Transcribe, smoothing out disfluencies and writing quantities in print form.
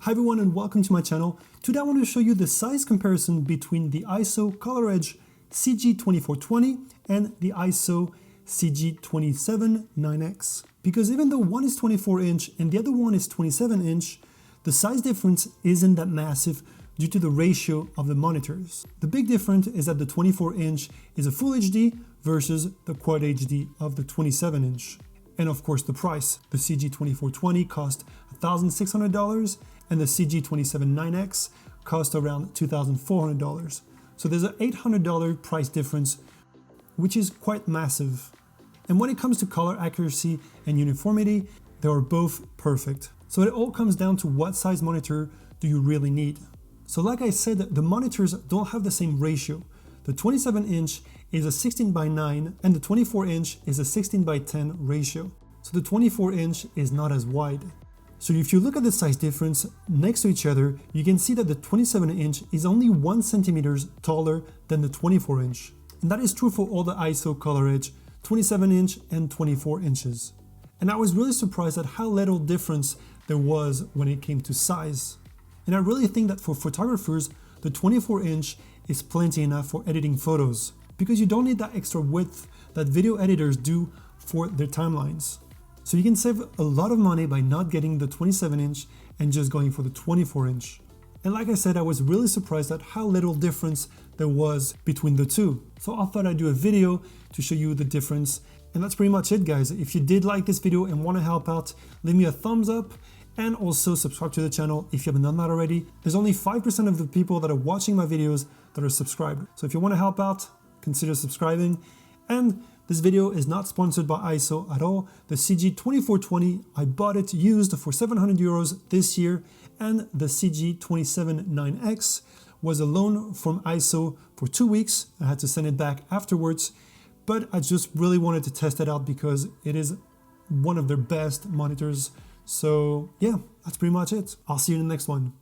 Hi everyone and welcome to my channel. Today I want to show you the size comparison between the EIZO ColoredgeCG2420 and the EIZO CG279X. Because even though one is 24 inch and the other one is 27 inch, the size difference isn't that massive due to the ratio of the monitors. The big difference is that the 24 inch is a full HD versus the quad HD of the 27 inch. And of course the price. The CG2420 cost $1,600 and the CG279X cost around $2,400. So there's an $800 price difference, which is quite massive. And when it comes to color accuracy and uniformity, they are both perfect. So it all comes down to what size monitor do you really need. So like I said, the monitors don't have the same ratio. The 27 inch is a 16:9 and the 24 inch is a 16:10 ratio. So the 24 inch is not as wide. So if you look at the size difference next to each other, you can see that the 27 inch is only 1 centimeter taller than the 24 inch. And that is true for all the EIZO ColoredgeS 27 inch and 24 inches. And I was really surprised at how little difference there was when it came to size. And I really think that for photographers, the 24 inch is plenty enough for editing photos, because you don't need that extra width that video editors do for their timelines. So you can save a lot of money by not getting the 27 inch and just going for the 24 inch. And like I said, I was really surprised at how little difference there was between the two. So I thought I'd do a video to show you the difference. And that's pretty much it, guys. If you did like this video and want to help out, leave me a thumbs up and also subscribe to the channel if you haven't done that already. There's only 5% of the people that are watching my videos that are subscribed. So if you want to help out, consider subscribing. And this video is not sponsored by EIZO at all. The CG2420, I bought it used for 700 euros this year, and the CG279X was a loan from EIZO for 2 weeks. I had to send it back afterwards, but I just really wanted to test it out because it is one of their best monitors. So yeah, that's pretty much it. I'll see you in the next one.